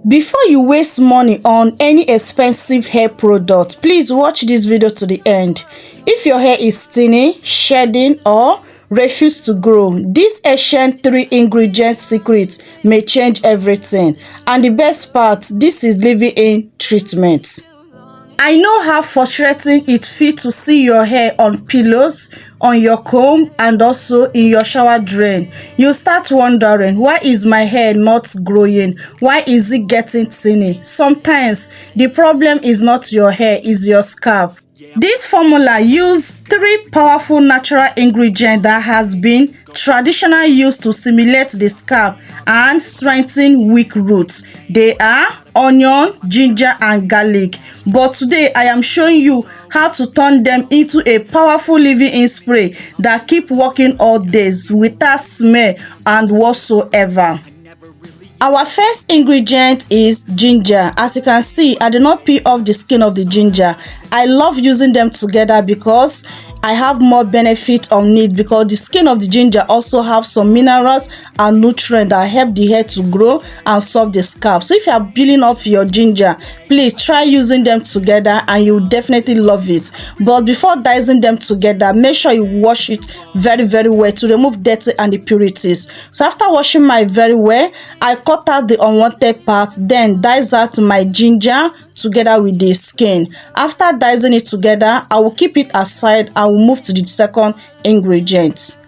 Before you waste money on any expensive hair product, please watch this video to the end. If your hair is thinning, shedding, or refuse to grow, this ancient 3 ingredient secret may change everything. And the best part, this is leave-in treatment. I know how frustrating it feels to see your hair on pillows, on your comb, and also in your shower drain. You start wondering, why is my hair not growing? Why is it getting thinny? Sometimes the problem is not your hair, it's your scalp. This formula uses 3 powerful natural ingredients that has been traditionally used to stimulate the scalp and strengthen weak roots. They are onion, ginger, and garlic. But today I am showing you how to turn them into a powerful leave-in spray that keep working all days without smell and whatsoever. Our first ingredient is ginger. As you can see, I did not peel off the skin of the ginger. I love using them together because I have more benefit on it, because the skin of the ginger also have some minerals and nutrients that help the hair to grow and solve the scalp. So if you are peeling off your ginger, please try using them together and you will definitely love it. But before dicing them together, make sure you wash it very well to remove dirty and impurities. So after washing my very well, I cut out the unwanted parts, then dice out my ginger together with the skin. After dicing it together, I will keep it aside. I will move to the second ingredient.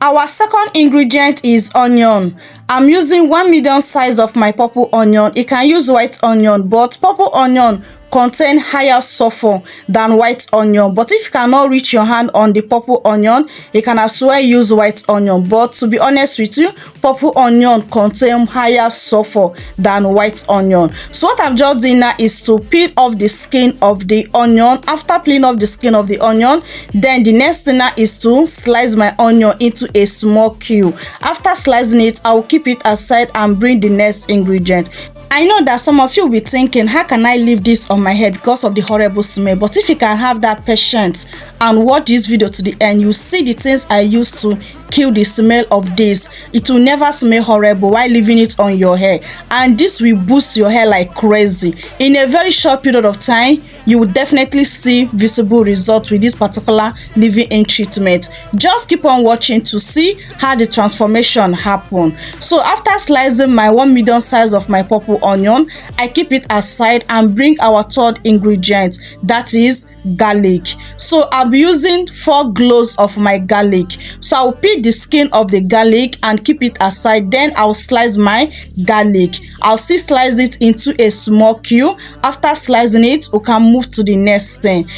Our second ingredient is onion. I'm using 1 medium size of my purple onion. You can use white onion, but purple onion contain higher sulfur than white onion. But if you cannot reach your hand on the purple onion, you can as well use white onion. But to be honest with you, purple onion contain higher sulfur than white onion. So what I'm just doing now is to peel off the skin of the onion. After peeling off the skin of the onion, then the next thing now is to slice my onion into a small cube. After slicing it, I will keep it aside and bring the next ingredient. I know that some of you will be thinking, how can I leave this on my hair because of the horrible smell? But if you can have that patience and watch this video to the end, you see the things I used to kill the smell of this. It will never smell horrible while leaving it on your hair, and this will boost your hair like crazy. In a very short period of time, you will definitely see visible results with this particular leave-in treatment. Just keep on watching to see how the transformation happen. So after slicing my 1 medium size of my purple onion, I keep it aside and bring our third ingredient, that is garlic. So I'll be using 4 cloves of my garlic. So I'll peel the skin of the garlic and keep it aside. Then I'll slice my garlic. I'll still slice it into a small cube. After slicing it, we can move to the next thing.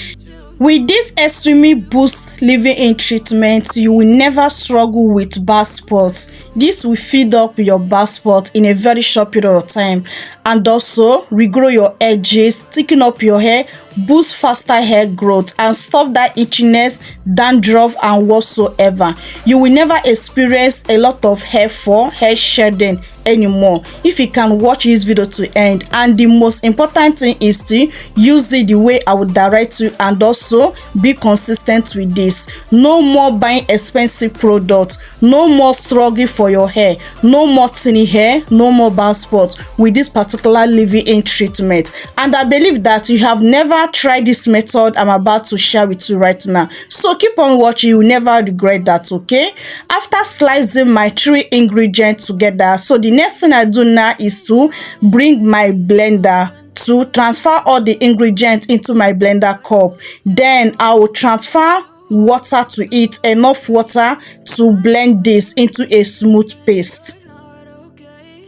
With this extremely boost leave-in treatment, you will never struggle with bald spots. This will feed up your bald spot in a very short period of time, and also regrow your edges, thicken up your hair, boost faster hair growth, and stop that itchiness, dandruff, and whatsoever. You will never experience a lot of hair fall, hair shedding anymore if you can watch this video to end. And the most important thing is to use it the way I would direct you, and also be consistent with this. No more buying expensive products, no more struggle for your hair, no more thinning hair, no more bald spots with this particular leave-in treatment. And I believe that you have never tried this method I'm about to share with you right now. So keep on watching, you will never regret that. Okay, after slicing my 3 ingredients together, so the next thing I do now is to bring my blender to transfer all the ingredients into my blender cup. Then I will transfer water to it, enough water to blend this into a smooth paste.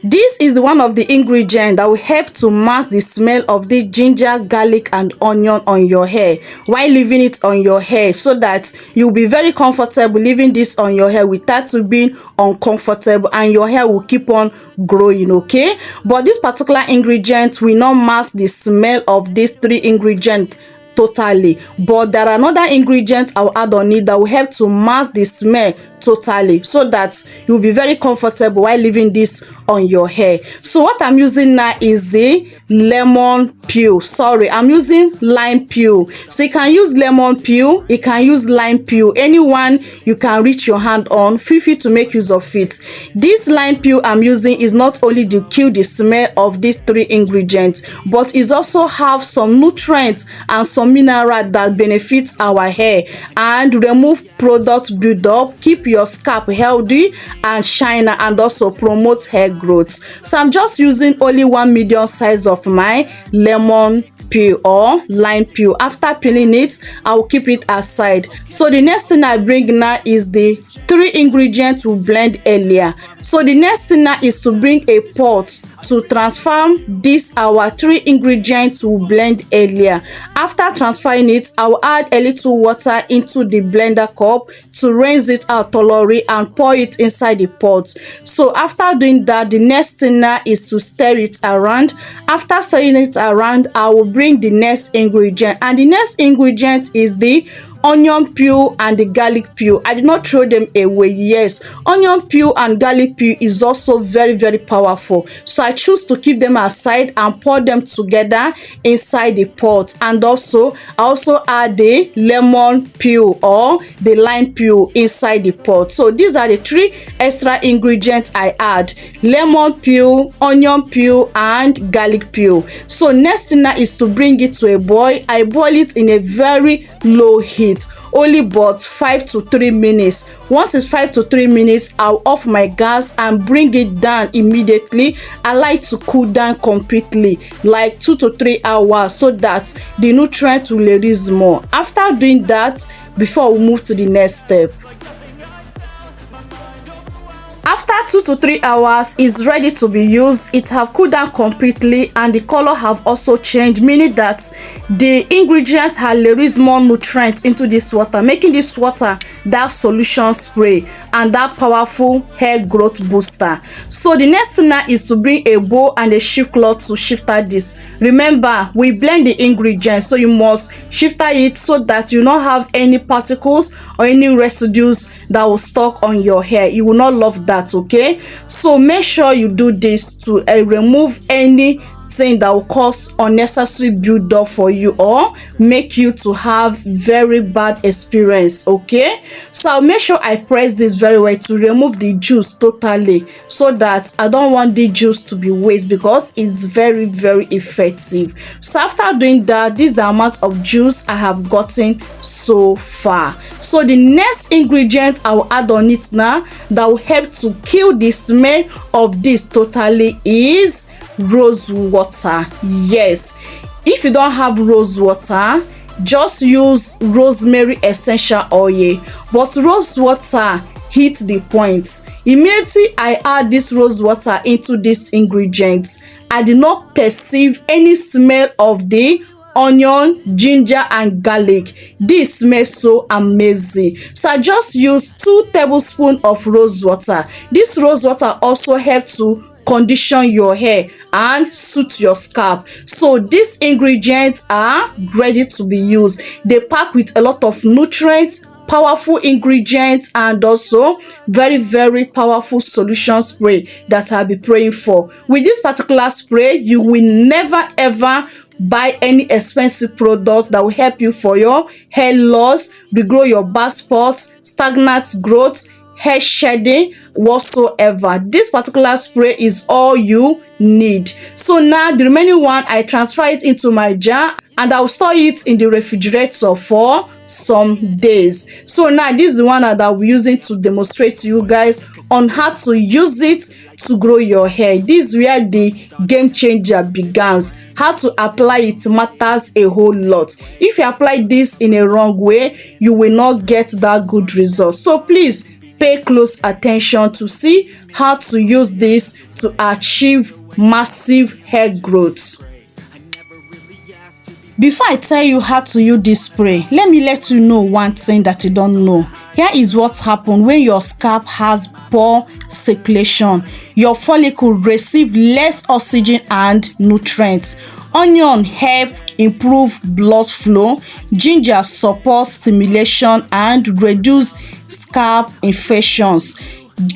This is one of the ingredients that will help to mask the smell of the ginger, garlic, and onion on your hair while leaving it on your hair, so that you'll be very comfortable leaving this on your hair without you being uncomfortable, and your hair will keep on growing. Okay, but this particular ingredient will not mask the smell of these 3 ingredients totally, but there are another ingredients I'll add on it that will help to mask the smell totally, so that you'll be very comfortable while leaving this on your hair. So what I'm using now is the lemon peel. Sorry, I'm using lime peel. So you can use lemon peel, you can use lime peel, anyone you can reach your hand on. Feel free to make use of it. This lime peel I'm using is not only to kill the smell of these 3 ingredients, but it also have some nutrients and some mineral that benefits our hair and remove product buildup, keep your scalp healthy and shiny, and also promote hair growth. So I'm just using only 1 medium size of my lemon peel or lime peel. After peeling it, I will keep it aside. So the next thing I bring now is the 3 ingredients we blend earlier. So the next thing now is to bring a pot to transform this our 3 ingredients we blend earlier. After transferring it, I will add a little water into the blender cup to rinse it out thoroughly and pour it inside the pot. So after doing that, the next thing now is to stir it around. After stirring it around, I will bring the next ingredient, and the next ingredient is the onion peel and the garlic peel. I did not throw them away. Yes, onion peel and garlic peel is also very powerful, so I choose to keep them aside and pour them together inside the pot. And also I also add the lemon peel or the lime peel inside the pot. So these are the 3 extra ingredients I add: lemon peel, onion peel and garlic peel. So next thing now is to bring it to a boil. I boil it in a very low heat, only about 5 to 3 minutes. Once it's 5 to 3 minutes, I'll off my gas and bring it down immediately. I like to cool down completely, like 2 to 3 hours, so that the nutrient will release more. After doing that, before we move to the next step, after 2 to 3 hours, is ready to be used. It have cooled down completely and the color have also changed, meaning that the ingredients have released more nutrients into this water, making this water that solution spray and that powerful hair growth booster. So the next thing now is to bring a bowl and a shift cloth to shifter this. Remember, we blend the ingredients, so you must shifter it so that you don't have any particles or any residues that will stuck on your hair. You will not love that, okay? So make sure you do this to remove anything that will cause unnecessary build-up for you or make you to have very bad experience, okay? So I'll make sure I press this very well to remove the juice totally, so that I don't want the juice to be waste, because it's very effective. So after doing that, this is the amount of juice I have gotten so far. So the next ingredient I will add on it now that will help to kill the smell of this totally is rose water. Yes, if you don't have rose water, just use rosemary essential oil, but rose water hit the point. Immediately I add this rose water into this ingredient, I did not perceive any smell of the onion, ginger and garlic. This smells so amazing. So I just use 2 tablespoons of rose water. This rose water also helps to condition your hair and suit your scalp. So these ingredients are ready to be used. They pack with a lot of nutrients, powerful ingredients, and also very powerful solution spray that I'll be praying for. With this particular spray, you will never ever buy any expensive product that will help you for your hair loss, regrow your bald spots, stagnant growth, hair shedding whatsoever. This particular spray is all you need. So now the remaining one, I transfer it into my jar and I'll store it in the refrigerator for some days. So now this is the one that I'll be using to demonstrate to you guys on how to use it to grow your hair. This is where the game changer begins. How to apply it matters a whole lot. If you apply this in a wrong way, you will not get that good result. So please pay close attention to see how to use this to achieve massive hair growth. Before I tell you how to use this spray, let me let you know one thing that you don't know. Here is what happens when your scalp has poor circulation. Your follicle receive less oxygen and nutrients. Onion help improve blood flow. Ginger support stimulation and reduce scalp infections.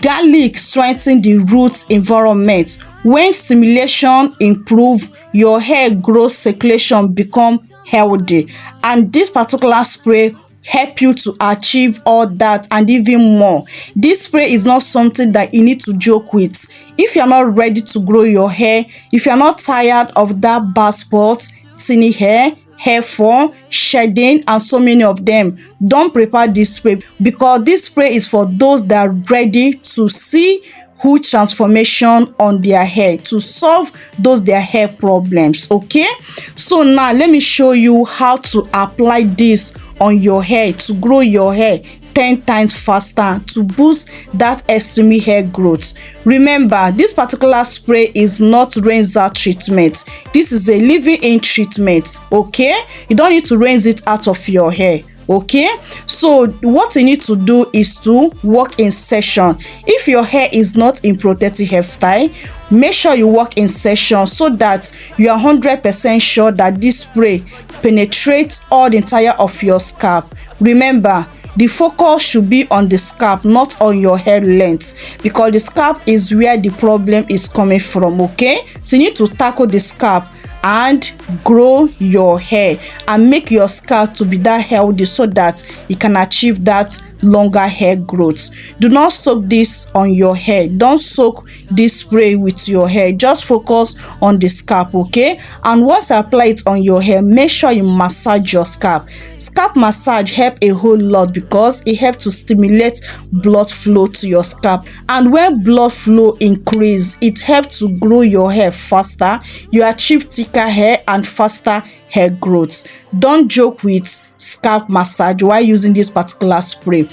Garlic strengthens the root environment. When stimulation improve, your hair growth circulation become healthy, and this particular spray help you to achieve all that and even more. This spray is not something that you need to joke with. If you're not ready to grow your hair, if you're not tired of that bald spot, thinning hair fall, shedding, and so many of them, don't prepare this spray, because this spray is for those that are ready to see huge transformation on their hair, to solve those their hair problems. Okay, so now let me show you how to apply this on your hair to grow your hair 10 times faster, to boost that extreme hair growth. Remember, this particular spray is not rinse out treatment. This is a leave-in in treatment. Okay, you don't need to rinse it out of your hair. Okay, so what you need to do is to work in session. If your hair is not in protective hairstyle, make sure you work in session so that you are 100% sure that this spray penetrates all the entire of your scalp. Remember, the focus should be on the scalp, not on your hair length, because the scalp is where the problem is coming from. Okay, so you need to tackle the scalp and grow your hair and make your scalp to be that healthy so that you can achieve that longer hair growth. Do not soak this on your hair. Don't soak this spray with your hair. Just focus on the scalp. Okay, and once you apply it on your hair, make sure you massage your scalp. Scalp massage help a whole lot because it helps to stimulate blood flow to your scalp, and when blood flow increase, it helps to grow your hair faster. You achieve thicker hair and faster hair growth. Don't joke with scalp massage while using this particular spray.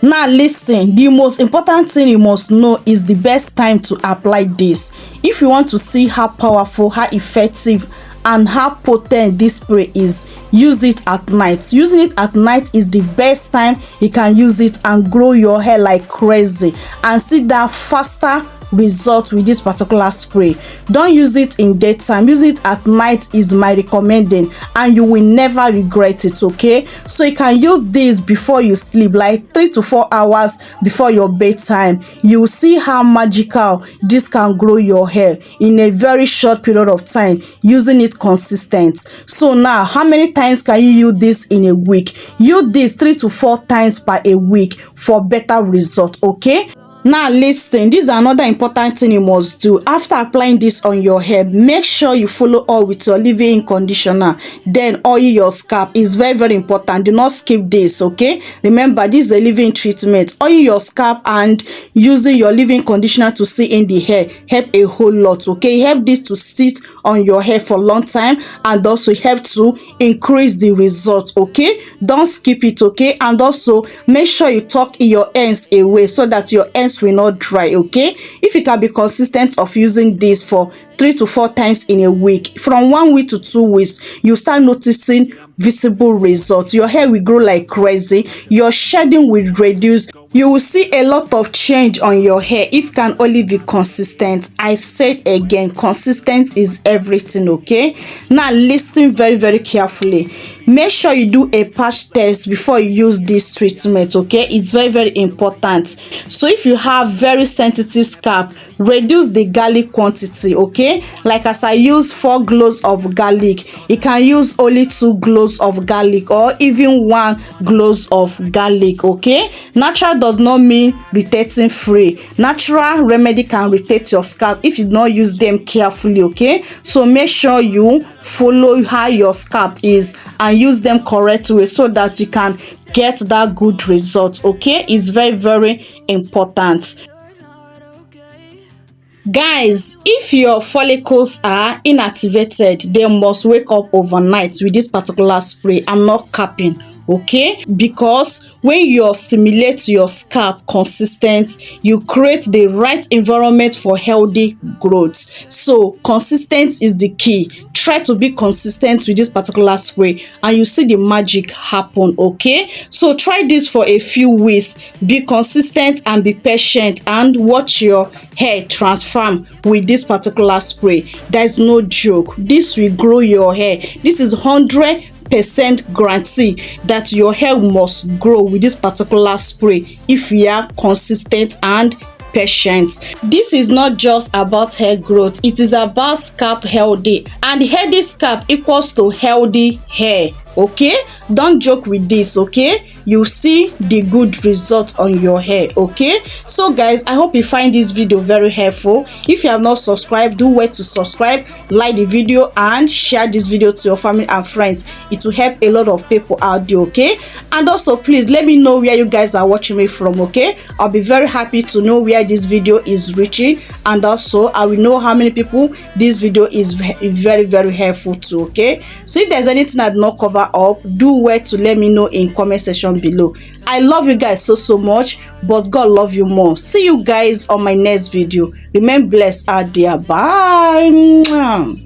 Now listen, the most important thing you must know is the best time to apply this. If you want to see how powerful, how effective, and how potent this spray is, use it at night. Using it at night is the best time you can use it and grow your hair like crazy and see that faster result with this particular spray. Don't use it in daytime. Use it at night is my recommending, and you will never regret it. Okay, so you can use this before you sleep, like 3 to 4 hours before your bedtime. You will see how magical this can grow your hair in a very short period of time using it consistent. So now, how many times can you use this in a week? Use this 3 to 4 times per a week for better result. Okay, now listen, this is another important thing you must do. After applying this on your hair, make sure you follow up with your leave-in conditioner, then oil your scalp. Is very important. Do not skip this. Okay, remember, this is a leave-in treatment. Oil your scalp and using your leave-in conditioner to see in the hair help a whole lot. Okay, help this to sit on your hair for a long time and also help to increase the result. Okay, don't skip it. Okay, and also make sure you tuck your ends away so that your ends will not dry. Okay, if you can be consistent of using this for 3 to 4 times in a week, from 1 week to 2 weeks, you start noticing visible results. Your hair will grow like crazy, your shedding will reduce, you will see a lot of change on your hair if you can only be consistent. I said again, consistent is everything. Okay, now listen very carefully. Make sure you do a patch test before you use this treatment. Okay, it's very important. So if you have very sensitive scalp, reduce the garlic quantity. Okay, like as I use 4 cloves of garlic, you can use only 2 cloves of garlic or even 1 clove of garlic. Okay, natural does not mean irritating free. Natural remedy can irritate your scalp if you do not use them carefully. Okay, so make sure you follow how your scalp is and use them correct way so that you can get that good result. Okay, it's very important. Guys, if your follicles are inactivated, they must wake up overnight with this particular spray. I'm not capping. Okay, because when you stimulate your scalp consistent, you create the right environment for healthy growth. So consistent is the key. Try to be consistent with this particular spray and you see the magic happen. Okay, so try this for a few weeks. Be consistent and be patient and watch your hair transform with this particular spray. There's no joke. This will grow your hair. This is 100% 100% guarantee that your hair must grow with this particular spray if you are consistent and patient. This is not just about hair growth, it is about scalp healthy, and healthy scalp equals to healthy hair. Okay, don't joke with this. Okay, you see the good result on your hair. Okay, so guys, I hope you find this video very helpful. If you have not subscribed, do wait to subscribe, like the video, and share this video to your family and friends. It will help a lot of people out there. Okay, and also please let me know where you guys are watching me from. Okay, I'll be very happy to know where this video is reaching, and also I will know how many people this video is very helpful to. Okay, so if there's anything I did not cover up, do wait to let me know in comment section below. I love you guys so much, but God love you more. See you guys on my next video. Remain blessed out there. Bye.